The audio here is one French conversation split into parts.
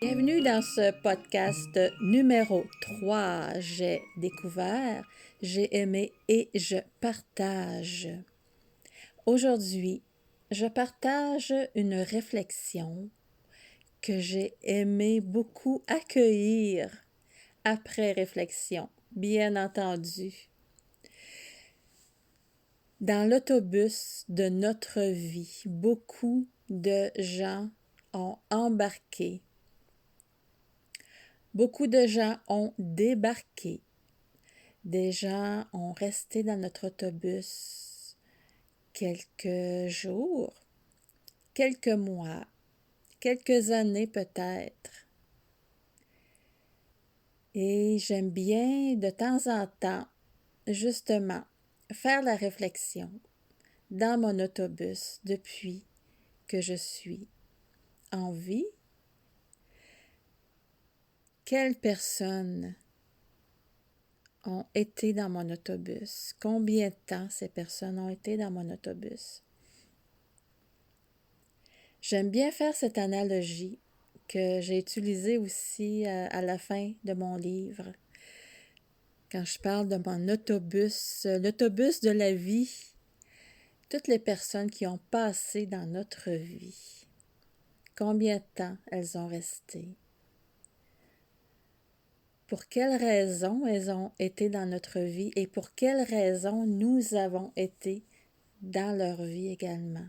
Bienvenue dans ce podcast numéro 3. J'ai découvert, j'ai aimé et je partage. Aujourd'hui, je partage une réflexion que j'ai aimé beaucoup accueillir après réflexion, bien entendu. Dans l'autobus de notre vie, beaucoup de gens ont embarqué. Beaucoup de gens ont débarqué. Des gens ont resté dans notre autobus quelques jours, quelques mois, quelques années peut-être. Et j'aime bien de temps en temps, justement, faire la réflexion dans mon autobus depuis que je suis en vie. Quelles personnes ont été dans mon autobus? Combien de temps ces personnes ont été dans mon autobus? J'aime bien faire cette analogie que j'ai utilisée aussi à la fin de mon livre. Quand je parle de mon autobus, l'autobus de la vie, toutes les personnes qui ont passé dans notre vie, combien de temps elles ont resté? Pour quelles raisons elles ont été dans notre vie et pour quelles raisons nous avons été dans leur vie également.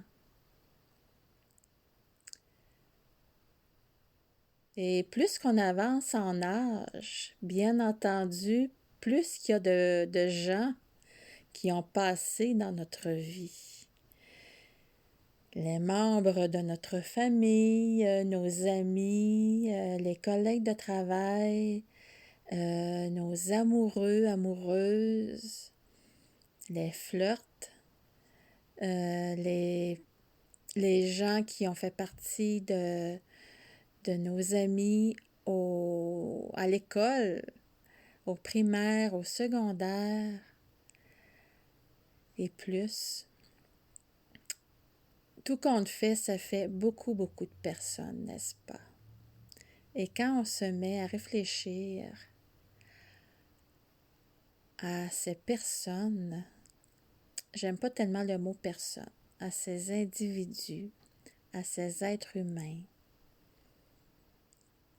Et plus qu'on avance en âge, bien entendu, plus qu'il y a de gens qui ont passé dans notre vie. Les membres de notre famille, nos amis, les collègues de travail, nos amoureux, amoureuses, les flirts, les gens qui ont fait partie de nos amis à l'école, au primaire, au secondaire et plus. Tout compte fait, ça fait beaucoup, beaucoup de personnes, n'est-ce pas? Et quand on se met à réfléchir à ces personnes, j'aime pas tellement le mot personne, à ces individus, à ces êtres humains,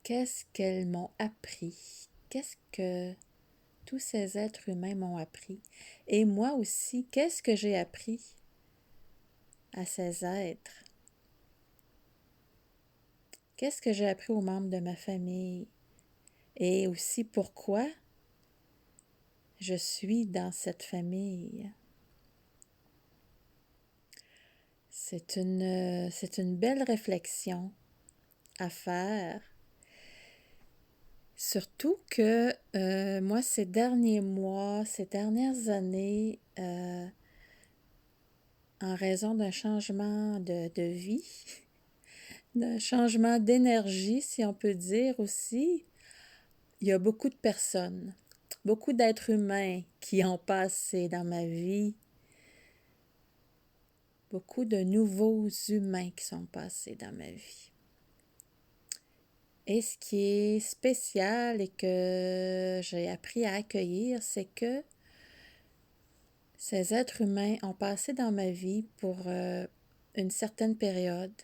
qu'est-ce qu'elles m'ont appris? Qu'est-ce que tous ces êtres humains m'ont appris? Et moi aussi, qu'est-ce que j'ai appris à ces êtres? Qu'est-ce que j'ai appris aux membres de ma famille? Et aussi pourquoi je suis dans cette famille? C'est une belle réflexion à faire. Surtout que moi, ces derniers mois, ces dernières années, en raison d'un changement de vie, d'un changement d'énergie, si on peut dire aussi, il y a beaucoup de personnes, beaucoup d'êtres humains qui ont passé dans ma vie, beaucoup de nouveaux humains qui sont passés dans ma vie. Et ce qui est spécial et que j'ai appris à accueillir, c'est que ces êtres humains ont passé dans ma vie pour une certaine période.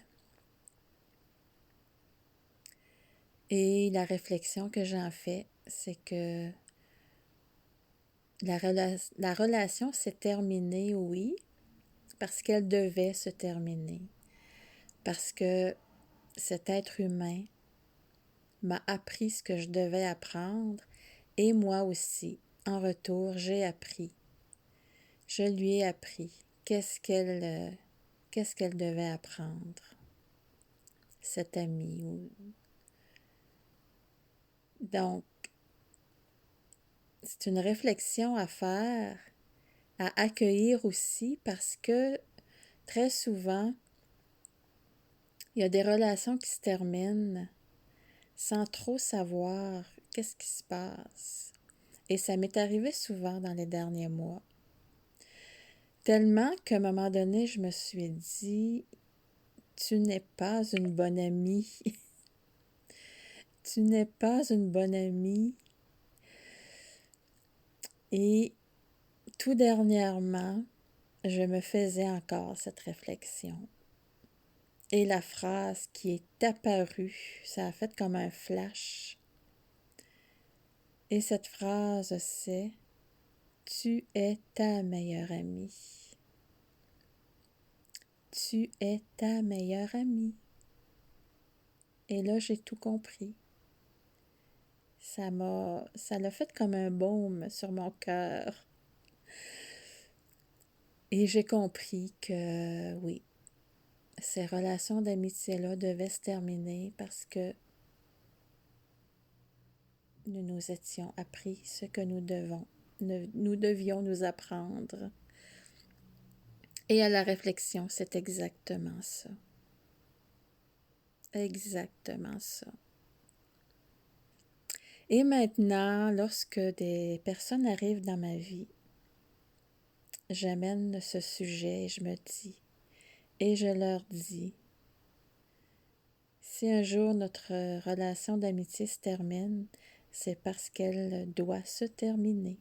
Et la réflexion que j'en fais, c'est que la relation s'est terminée, oui, parce qu'elle devait se terminer. Parce que cet être humain m'a appris ce que je devais apprendre et moi aussi, en retour, j'ai appris. Je lui ai appris qu'est-ce qu'elle devait apprendre, cette amie. Donc, c'est une réflexion à faire, à accueillir aussi parce que très souvent, il y a des relations qui se terminent sans trop savoir qu'est-ce qui se passe. Et ça m'est arrivé souvent dans les derniers mois. Tellement qu'à un moment donné, je me suis dit, tu n'es pas une bonne amie. Tu n'es pas une bonne amie. Et tout dernièrement, je me faisais encore cette réflexion. Et la phrase qui est apparue, ça a fait comme un flash. Et cette phrase, c'est « Tu es ta meilleure amie. Tu es ta meilleure amie. » Et là, j'ai tout compris. Ça l'a fait comme un baume sur mon cœur. Et j'ai compris que oui, ces relations d'amitié-là devaient se terminer parce que nous nous étions appris ce que nous devions nous apprendre. Et à la réflexion, c'est exactement ça. Exactement ça. Et maintenant, lorsque des personnes arrivent dans ma vie, j'amène ce sujet et je me dis, et je leur dis, si un jour notre relation d'amitié se termine, c'est parce qu'elle doit se terminer.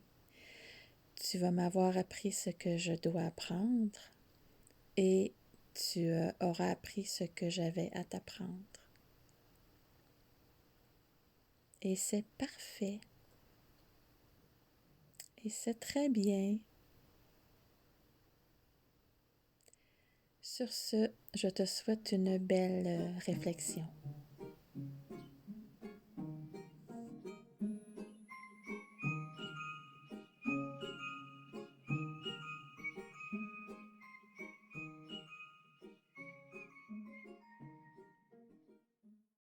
Tu vas m'avoir appris ce que je dois apprendre et tu auras appris ce que j'avais à t'apprendre. Et c'est parfait. Et c'est très bien. Sur ce, je te souhaite une belle réflexion.